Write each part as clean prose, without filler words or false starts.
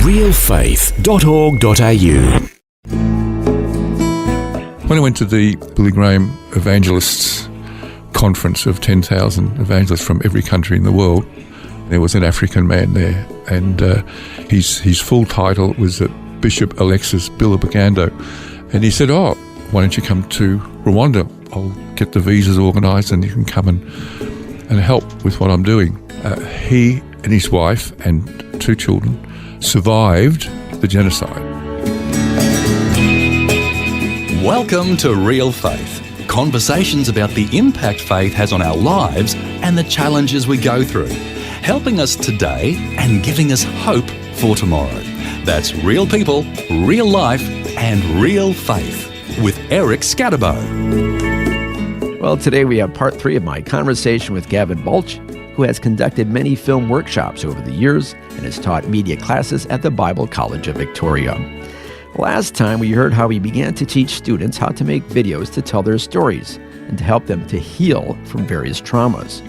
realfaith.org.au. When I went to the Billy Graham Evangelists Conference of 10,000 evangelists from every country in the world, there was an African man there, and his full title was Bishop Alexis Bilibagando. And he said, "Oh, why don't you come to Rwanda? I'll get the visas organised and you can come and help with what I'm doing." He and his wife and 2 children survived the genocide. Welcome to Real Faith, conversations about the impact faith has on our lives and the challenges we go through, helping us today and giving us hope for tomorrow. That's real people, real life and real faith with Eric Scatterbo. Well, today we have part 3 of my conversation with Gavin Baulch, who has conducted many film workshops over the years and has taught media classes at the Bible College of Victoria. Last time we heard how he began to teach students how to make videos to tell their stories and to help them to heal from various traumas.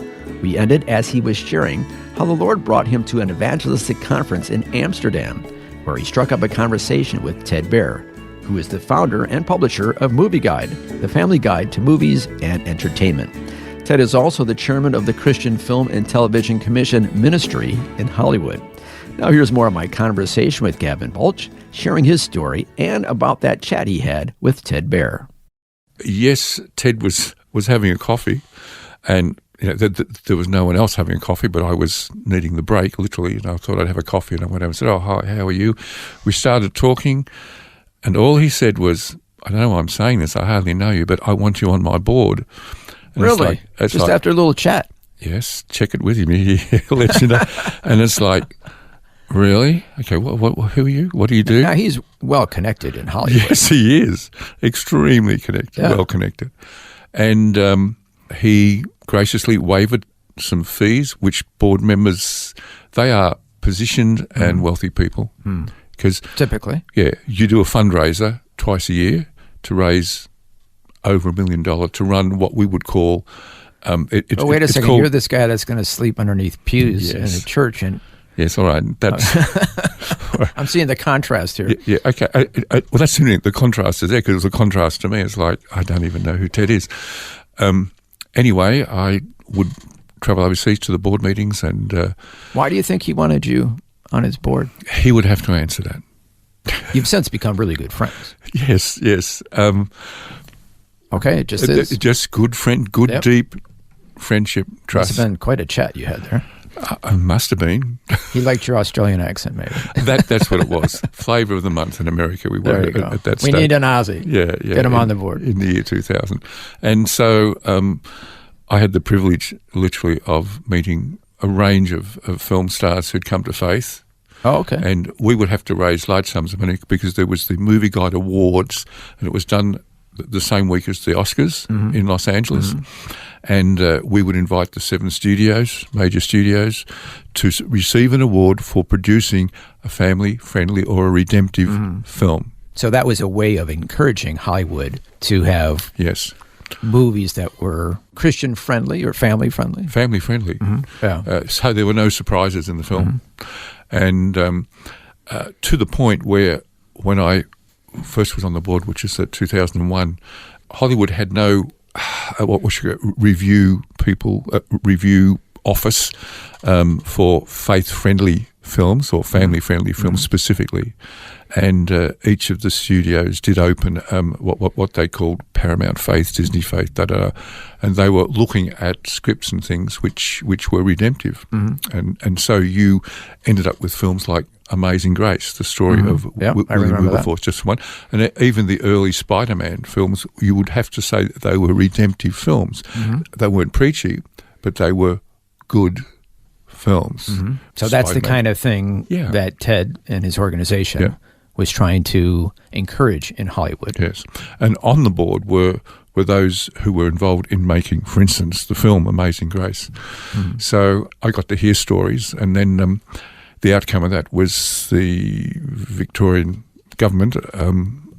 We ended as he was sharing how the Lord brought him to an evangelistic conference in Amsterdam, where he struck up a conversation with Ted Baehr, who is the founder and publisher of Movie Guide, the family guide to movies and entertainment. Ted is also the chairman of the Christian Film and Television Commission Ministry in Hollywood. Now here's more of my conversation with Gavin Baulch, sharing his story and about that chat he had with Ted Baehr. Yes, Ted was having a coffee, and there was no one else having a coffee, but I was needing the break, literally. I thought I'd have a coffee, and I went over and said, "Oh, hi, how are you?" We started talking, and all he said was, "I don't know why I'm saying this, I hardly know you, but I want you on my board." And really? It's just after a little chat? Yes, check it with him. He'll let you know. And it's like, really? Okay, who are you? What do you do? Now, he's well-connected in Hollywood. Yes, he is. Extremely connected, well-connected. And he graciously waived some fees, which board members, they are positioned and wealthy people. Because typically? Yeah, you do a fundraiser twice a year to raise over $1 million to run what we would call... wait a second, you're this guy that's going to sleep underneath pews in a church and... Yes, all right. That's, I'm seeing the contrast here. Yeah, okay. Well, that's the contrast is there, because the contrast to me is like, I don't even know who Ted is. Anyway, I would travel overseas to the board meetings and... Why do you think he wanted you on his board? He would have to answer that. You've since become really good friends. Yes. Okay, just good friend, deep friendship, trust. Must have been quite a chat you had there. Must have been. He liked your Australian accent, maybe. That's what it was. Flavour of the month in America. We were at that stage. We need an Aussie. Yeah. Get him on the board. In the year 2000. And so I had the privilege, literally, of meeting a range of film stars who'd come to faith. Oh, okay. And we would have to raise large sums of money because there was the Movie Guide Awards, and it was done the same week as the Oscars in Los Angeles. And we would invite the 7 major studios, to receive an award for producing a family-friendly or a redemptive film. So that was a way of encouraging Hollywood to have movies that were Christian-friendly or family-friendly? Family-friendly. So there were no surprises in the film. And to the point where when I first was on the board, which is 2001, Hollywood had no review office for faith-friendly films or family-friendly films specifically. And each of the studios did open what they called Paramount Faith, Disney Faith, and they were looking at scripts and things which were redemptive. And so you ended up with films like Amazing Grace, the story of William Wilberforce, just one. And even the early Spider-Man films, you would have to say that they were redemptive films. They weren't preachy, but they were good films. So that's the kind of thing that Ted and his organization was trying to encourage in Hollywood. Yes. And on the board were those who were involved in making, for instance, the film Amazing Grace. So I got to hear stories, and then the outcome of that was the Victorian government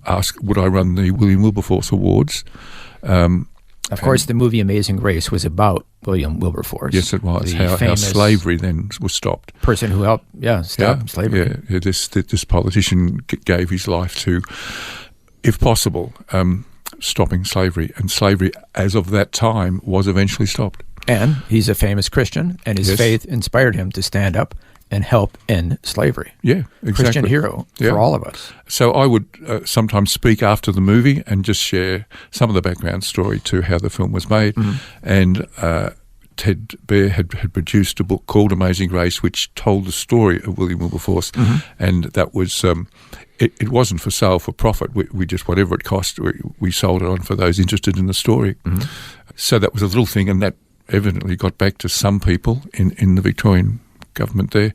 asked, would I run the William Wilberforce Awards? Of course, the movie Amazing Grace was about William Wilberforce. Yes, it was. The How famous slavery then was stopped. person who helped, stop slavery. Yeah, this politician gave his life to, if possible, stopping slavery. And slavery, as of that time, was eventually stopped. And he's a famous Christian, and his Yes. faith inspired him to stand up and help end slavery. Yeah, exactly. Christian hero for all of us. So I would sometimes speak after the movie and just share some of the background story to how the film was made. And Ted Baer had produced a book called Amazing Grace, which told the story of William Wilberforce. And that was, it wasn't for sale for profit. We just, whatever it cost, we sold it on for those interested in the story. So that was a little thing, and that evidently got back to some people in the Victorian government there,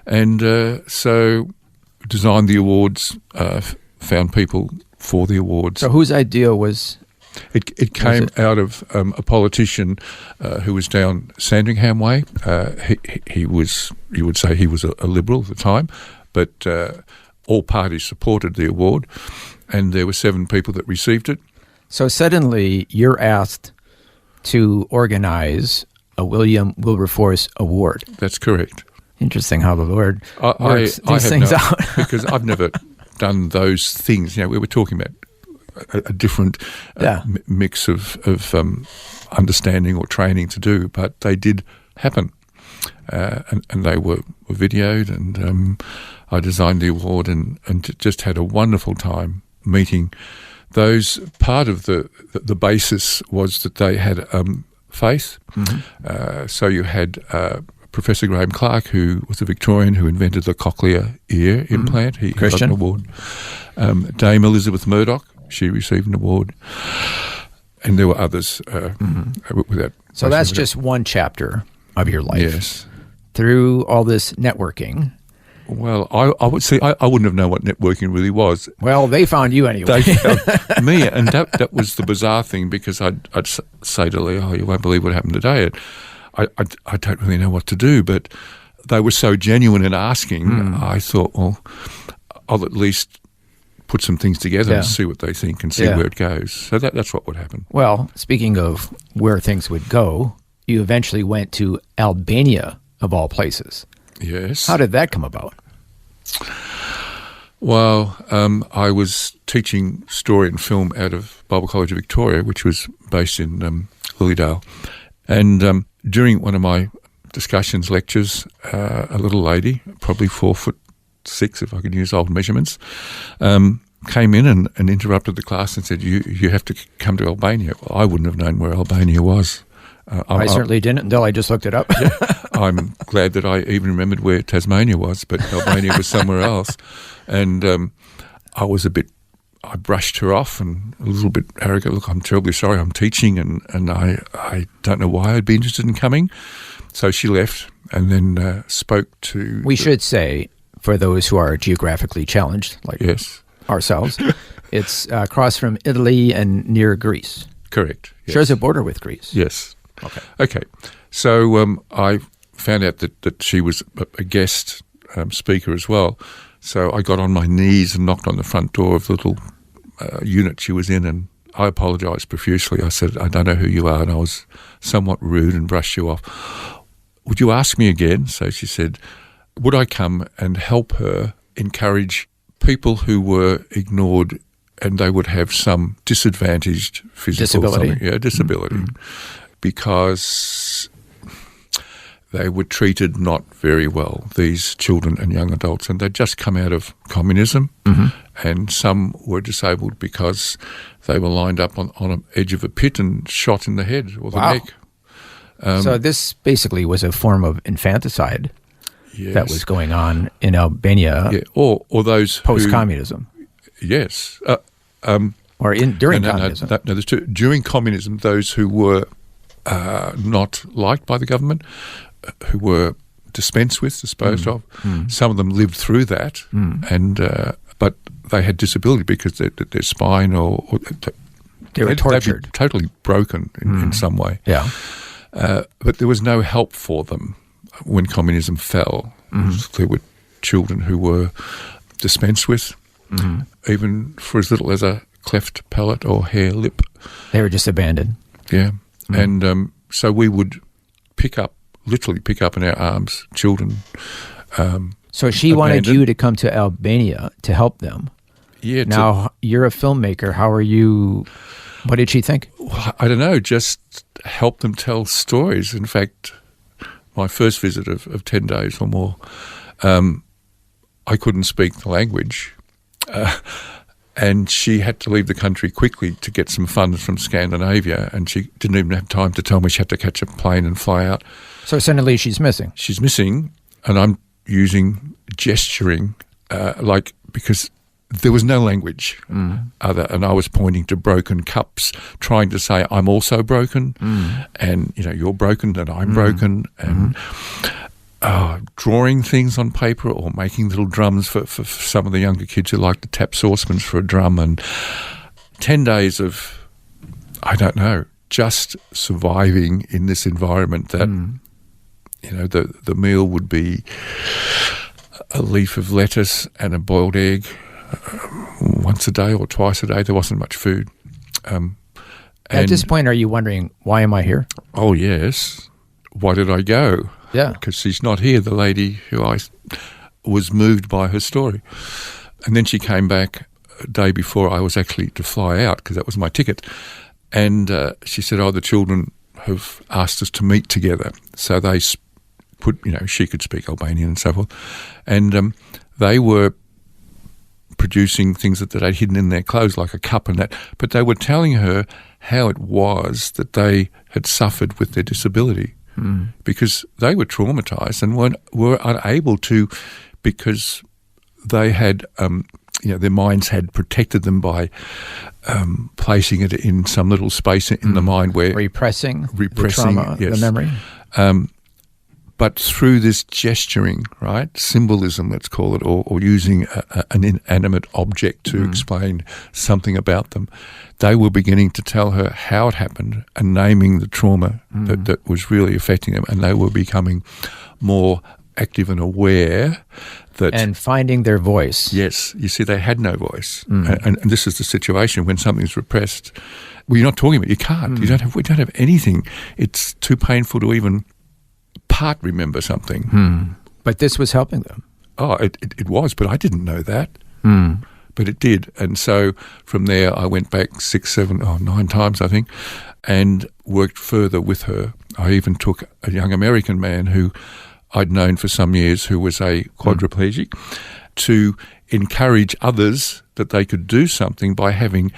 and so designed the awards, found people for the awards. So whose idea was? It came out of a politician who was down Sandringham Way. He was, you would say he was a Liberal at the time, but all parties supported the award, and there were 7 people that received it. So suddenly you're asked to organize a William Wilberforce Award. That's correct. Interesting how the Lord works I these have things no, out. because I've never done those things. We were talking about a different mix of understanding or training to do, but they did happen, and they were videoed, and I designed the award and just had a wonderful time meeting those. Part of the basis was that they had faith. So you had Professor Graham Clark, who was a Victorian who invented the cochlear ear implant. He got an award. Dame Elizabeth Murdoch, she received an award. And there were others with that. So that's just one chapter of your life. Yes. Through all this networking. Well, I would say I wouldn't have known what networking really was. Well, they found you anyway. They found me, and that was the bizarre thing, because I'd say to Lee, you won't believe what happened today. I don't really know what to do, but they were so genuine in asking, I thought, well, I'll at least put some things together and see what they think and see where it goes. So that's what would happen. Well, speaking of where things would go, you eventually went to Albania, of all places. Yes. How did that come about? Well, I was teaching story and film out of Bible College of Victoria, which was based in Lilydale. And during one of my discussions, lectures, a little lady, probably 4'6", if I can use old measurements, came in and interrupted the class and said, you have to come to Albania. Well, I wouldn't have known where Albania was. I certainly didn't until I just looked it up. I'm glad that I even remembered where Tasmania was, but Albania was somewhere else. And I brushed her off and a little bit arrogant. Look, I'm terribly sorry, I'm teaching and I don't know why I'd be interested in coming. So she left and then spoke to... We should say, for those who are geographically challenged, like ourselves, it's across from Italy and near Greece. Correct. Yes. Shares a border with Greece. Yes. Okay. So I found out that she was a guest speaker as well. So I got on my knees and knocked on the front door of the little unit she was in, and I apologised profusely. I said, I don't know who you are, and I was somewhat rude and brushed you off. Would you ask me again? So she said, would I come and help her encourage people who were ignored and they would have some disadvantaged physical disability, because they were treated not very well, these children and young adults, and they'd just come out of communism, and some were disabled because they were lined up on the edge of a pit and shot in the head or the neck. So this basically was a form of infanticide that was going on in Albania, or those post-communism. Yes. Or during communism. No, there's two. During communism, those who were not liked by the government, who were dispensed with, disposed of, some of them lived through that, and but they had disability because their spine or they were tortured. They'd be totally broken in some way. Yeah. But there was no help for them when communism fell. There were children who were dispensed with, even for as little as a cleft palate or hair lip. They were just abandoned. Yeah. And so we would literally pick up in our arms children. So she wanted you to come to Albania to help them. Yeah. Now, you're a filmmaker. How are you? What did she think? I don't know, just help them tell stories. In fact, my first visit of 10 days or more, I couldn't speak the language. And she had to leave the country quickly to get some funds from Scandinavia, and she didn't even have time to tell me she had to catch a plane and fly out. So suddenly she's missing. She's missing, and I'm using gesturing, because there was no language other, and I was pointing to broken cups, trying to say I'm also broken, and you're broken and I'm broken, and drawing things on paper or making little drums for some of the younger kids who like to tap saucepans for a drum, and 10 days of, I don't know, just surviving in this environment that, the meal would be a leaf of lettuce and a boiled egg once a day or twice a day. There wasn't much food. At this point, are you wondering, why am I here? Oh, yes. Why did I go? Yeah. Because she's not here, the lady who I was moved by her story. And then she came back a day before I was actually to fly out, because that was my ticket. And she said, the children have asked us to meet together. So they she could speak Albanian and so forth. And they were producing things that they'd hidden in their clothes, like a cup and that. But they were telling her how it was that they had suffered with their disability. Because they were traumatized and were unable to, because they had, their minds had protected them by placing it in some little space in the mind where repressing the trauma, yes. the memory. But through this gesturing, right, symbolism, let's call it, or using an inanimate object to explain something about them, they were beginning to tell her how it happened and naming the trauma that was really affecting them, and they were becoming more active and aware that... And finding their voice. Yes. You see, they had no voice. And this is the situation when something's repressed. Well, you're not talking about it. You can't. We don't have anything. It's too painful to even... part remember something. But this was helping them. Oh, it was, but I didn't know that. But it did. And so from there I went back 9 times, I think, and worked further with her. I even took a young American man who I'd known for some years who was a quadriplegic to encourage others that they could do something by having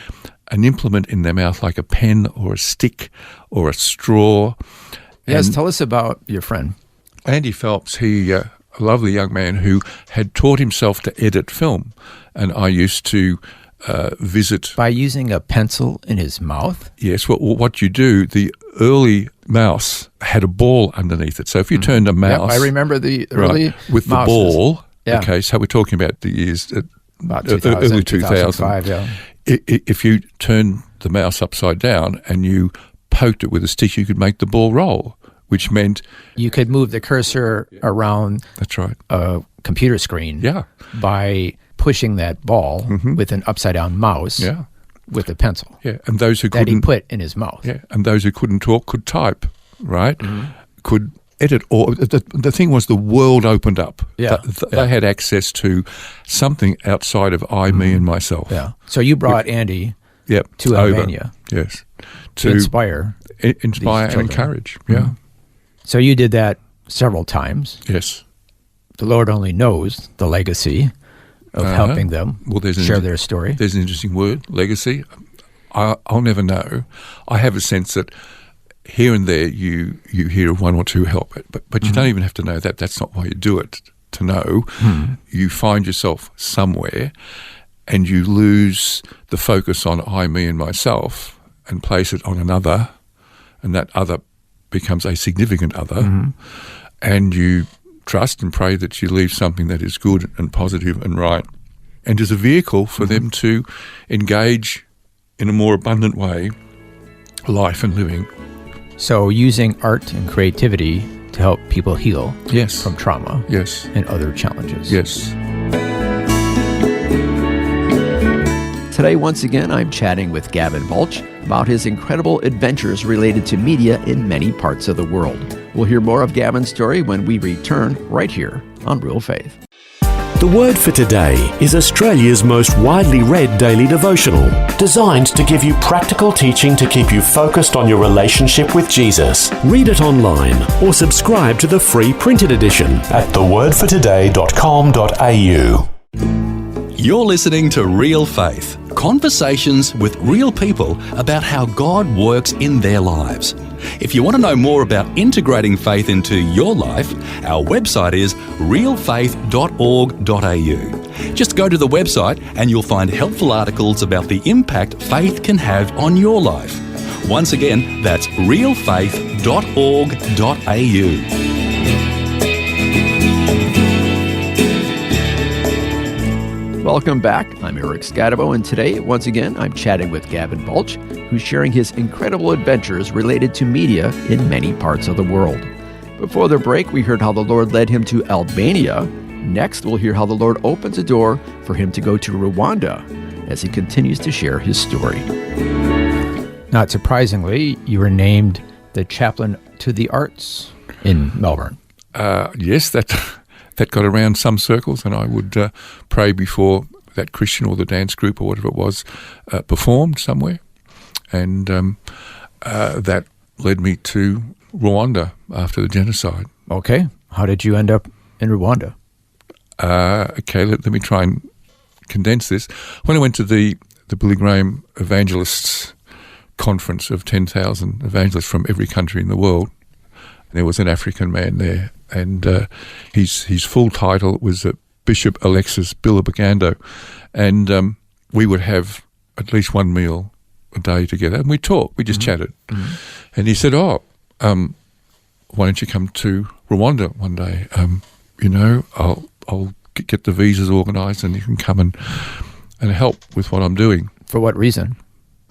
an implement in their mouth, like a pen or a stick or a straw. Yes, tell us about your friend. Andy Phelps, a lovely young man who had taught himself to edit film. And I used to visit... By using a pencil in his mouth? Yes, what you do, the early mouse had a ball underneath it. So if you turned a mouse... Yep, I remember the early with mouses. The ball, yeah. Okay, so we're talking about the years... about 2000, early 2000. 2005, yeah. If you turned the mouse upside down and you poked it with a stick, you could make the ball roll, which meant... You could move the cursor around... That's right. A computer screen. Yeah. By pushing that ball with an upside-down mouse with a pencil. Yeah, and those who couldn't... That he put in his mouth. Yeah, and those who couldn't talk could type, right? Could edit. Or the thing was, the world opened up. Yeah. They had access to something outside of I, me, and myself. Yeah. So you brought Andy to Albania. Yes. To inspire and encourage. Yeah. So you did that several times. Yes. The Lord only knows the legacy of helping them share their story. There's an interesting word, legacy. I'll never know. I have a sense that here and there you hear of one or two help, but you don't even have to know that. That's not why you do it, to know. You find yourself somewhere and you lose the focus on I, me, and myself and place it on another, and that other becomes a significant other, and you trust and pray that you leave something that is good and positive and right, and as a vehicle for them to engage in a more abundant way life and living. So using art and creativity to help people heal from trauma and other challenges. Yes. Today, once again, I'm chatting with Gavin Baulch about his incredible adventures related to media in many parts of the world. We'll hear more of Gavin's story when we return right here on Real Faith. The Word for Today is Australia's most widely read daily devotional, designed to give you practical teaching to keep you focused on your relationship with Jesus. Read it online or subscribe to the free printed edition at thewordfortoday.com.au. You're listening to Real Faith, conversations with real people about how God works in their lives. If you want to know more about integrating faith into your life, our website is realfaith.org.au. Just go to the website and you'll find helpful articles about the impact faith can have on your life. Once again, that's realfaith.org.au. Welcome back. I'm Eric Scadabo, and today, once again, I'm chatting with Gavin Baulch, who's sharing his incredible adventures related to media in many parts of the world. Before the break, we heard how the Lord led him to Albania. Next, we'll hear how the Lord opens a door for him to go to Rwanda as he continues to share his story. Not surprisingly, you were named the chaplain to the arts in Melbourne. Yes, that got around some circles, and I would pray before that Christian or the dance group or whatever it was performed somewhere. And that led me to Rwanda after the genocide. Okay. How did you end up in Rwanda? Okay, let me try and condense this. When I went to the Billy Graham Evangelists Conference of 10,000 evangelists from every country in the world, there was an African man there, and his full title was Bishop Alexis Bilibagando, and we would have at least one meal a day together, and we talked, we just chatted. Mm-hmm. And he said, why don't you come to Rwanda one day? I'll get the visas organised and you can come and help with what I'm doing. For what reason?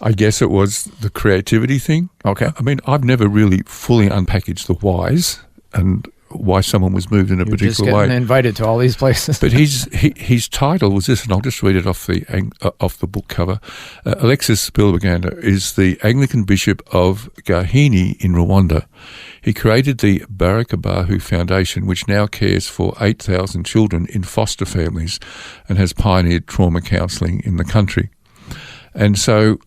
I guess it was the creativity thing. Okay. I mean, I've never really fully unpackaged the whys and why someone was moved in a particular way. You're just getting invited to all these places. But his title was this, and I'll just read it off the book cover. Alexis Bilibaganda is the Anglican Bishop of Gahini in Rwanda. He created the Barakabahu Foundation, which now cares for 8,000 children in foster families and has pioneered trauma counselling in the country. And so...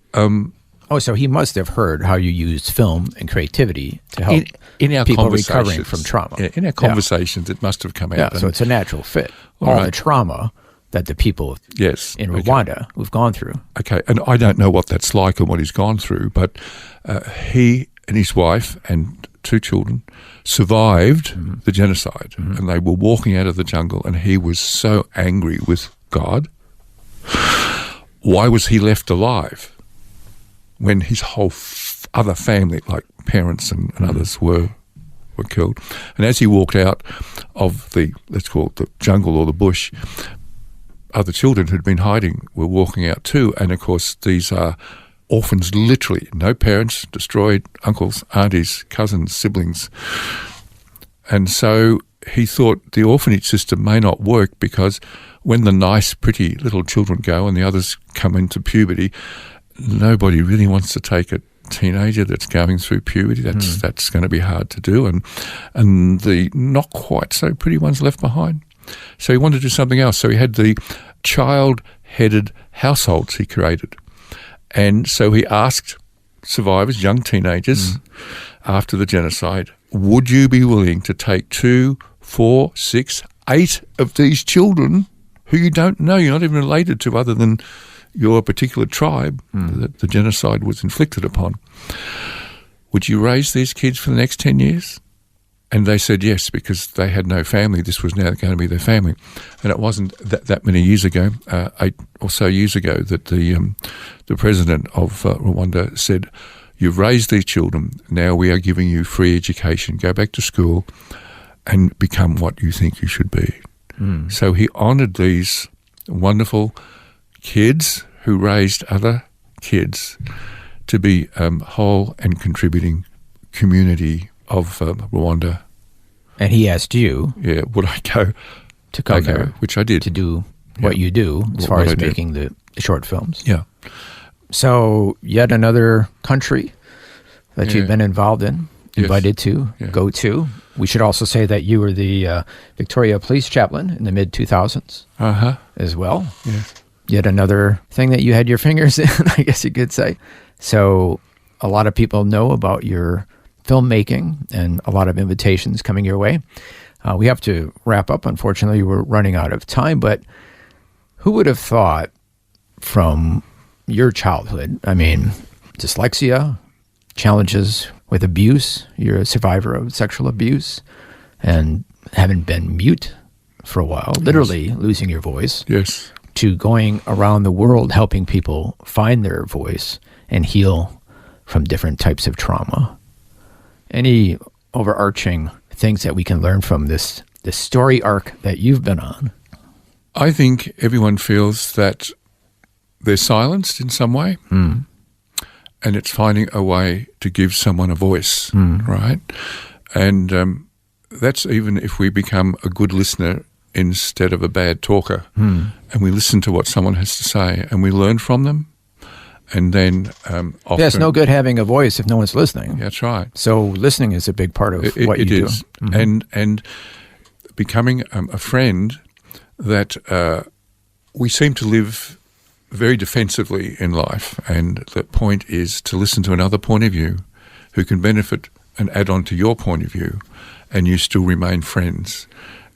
so he must have heard how you used film and creativity to help in our people recovering from trauma. Yeah, in our conversations, it must have come out. Yeah, so it's a natural fit. All the trauma that the people in Rwanda who've gone through. Okay, and I don't know what that's like and what he's gone through, but he and his wife and 2 children survived the genocide, and they were walking out of the jungle, and he was so angry with God. Why was he left alive when his whole other family, like parents and others, were killed? And as he walked out of the, let's call it the jungle or the bush, other children who'd been hiding were walking out too. And of course, these are orphans, literally, no parents, destroyed uncles, aunties, cousins, siblings. And so he thought the orphanage system may not work because when the nice, pretty little children go and the others come into puberty, nobody really wants to take a teenager that's going through puberty. That's going to be hard to do, and the not quite so pretty ones left behind. So he wanted to do something else. So he had the child-headed households he created, and so he asked survivors, young teenagers, after the genocide, would you be willing to take 2, 4, 6, 8 of these children who you don't know, you're not even related to other than your particular tribe that the genocide was inflicted upon. Would you raise these kids for the next 10 years? And they said yes, because they had no family. This was now going to be their family. And it wasn't that many years ago, 8 or so years ago, that the president of Rwanda said, you've raised these children, now we are giving you free education. Go back to school and become what you think you should be. So he honoured these wonderful kids who raised other kids to be whole and contributing community of Rwanda. And he asked you, would I go to come there, which I did, to do what you do as far as making the short films. Yeah. So yet another country that you've been involved in. invited to go to. We should also say that you were the Victoria Police Chaplain in the mid-2000s as well. Yes. Yet another thing that you had your fingers in, I guess you could say. So a lot of people know about your filmmaking and a lot of invitations coming your way. We have to wrap up. Unfortunately, we're running out of time, but who would have thought from your childhood, I mean, dyslexia, challenges with abuse, you're a survivor of sexual abuse, and having been mute for a while, literally losing your voice, to going around the world helping people find their voice and heal from different types of trauma. Any overarching things that we can learn from this story arc that you've been on? I think everyone feels that they're silenced in some way, and it's finding a way to give someone a voice, right? And that's even if we become a good listener instead of a bad talker, and we listen to what someone has to say, and we learn from them. And then often... it's no good having a voice if no one's listening. That's right. So listening is a big part of what you do. It is. And becoming a friend that we seem to live very defensively in life. And the point is to listen to another point of view who can benefit and add on to your point of view, and you still remain friends.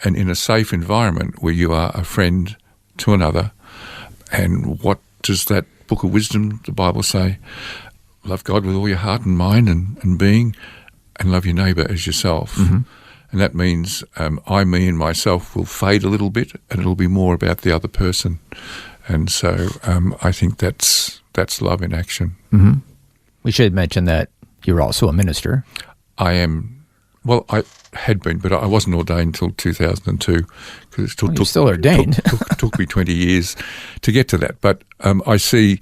And in a safe environment where you are a friend to another. And what does that Book of Wisdom, the Bible, say? Love God with all your heart and mind and being, and love your neighbour as yourself. And that means I, me and myself will fade a little bit, and it'll be more about the other person. And so I think that's love in action. We should mention that you're also a minister. I am. Well, I had been, but I wasn't ordained until 2002 because you're still ordained. took me 20 years to get to that. But I see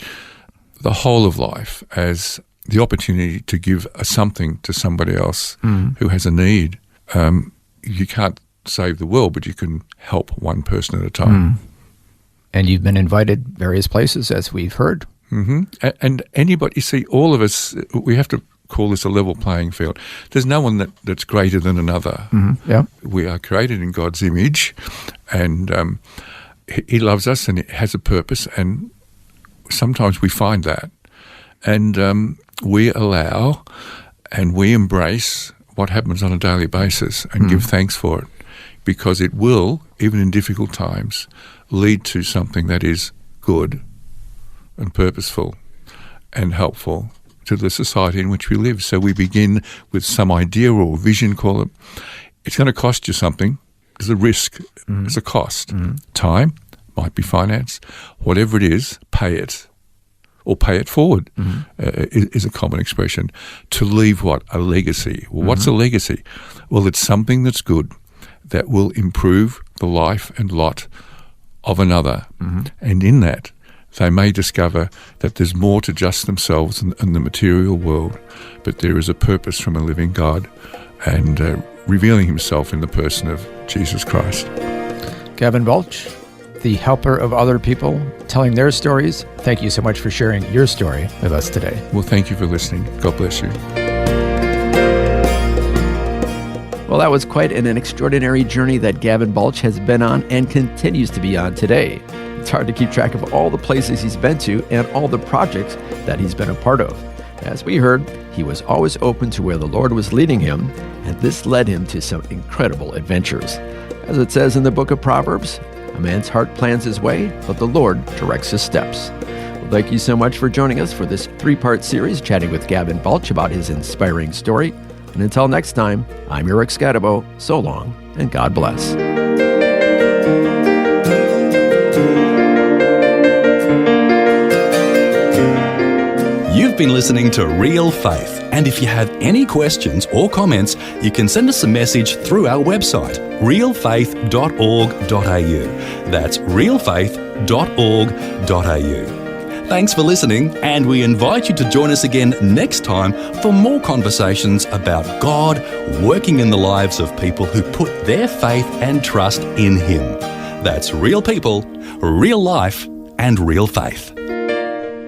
the whole of life as the opportunity to give something to somebody else who has a need. You can't save the world, but you can help one person at a time. And you've been invited various places, as we've heard. And anybody, you see, all of us, we have to call this a level playing field. There's no one that's greater than another. We are created in God's image, and He loves us, and it has a purpose, and sometimes we find that. And we allow and we embrace what happens on a daily basis and give thanks for it, because it will, even in difficult times, lead to something that is good and purposeful and helpful to the society in which we live. So we begin with some idea or vision, call it. It's going to cost you something. There's a risk. There's a cost. Time, might be finance, whatever it is, pay it. Or pay it forward is a common expression. To leave what? A legacy. Well, what's a legacy? Well, it's something that's good that will improve the life and lot of another. And in that, they may discover that there's more to just themselves and the material world, but there is a purpose from a living God and revealing Himself in the person of Jesus Christ. Gavin Baulch, the helper of other people, telling their stories. Thank you so much for sharing your story with us today. Well, thank you for listening. God bless you. Well, that was quite an extraordinary journey that Gavin Baulch has been on and continues to be on today. It's hard to keep track of all the places he's been to and all the projects that he's been a part of. As we heard, he was always open to where the Lord was leading him, and this led him to some incredible adventures. As it says in the book of Proverbs, a man's heart plans his way, but the Lord directs his steps. Well, thank you so much for joining us for this 3-part series chatting with Gavin Baulch about his inspiring story. And until next time, I'm Eric Scadabo. So long, and God bless. You've been listening to Real Faith, and if you have any questions or comments, you can send us a message through our website, realfaith.org.au. That's realfaith.org.au. Thanks for listening, and we invite you to join us again next time for more conversations about God working in the lives of people who put their faith and trust in Him. That's real people, real life, and real faith.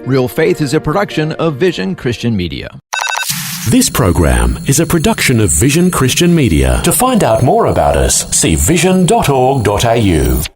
Real Faith is a production of Vision Christian Media. This program is a production of Vision Christian Media. To find out more about us, see vision.org.au.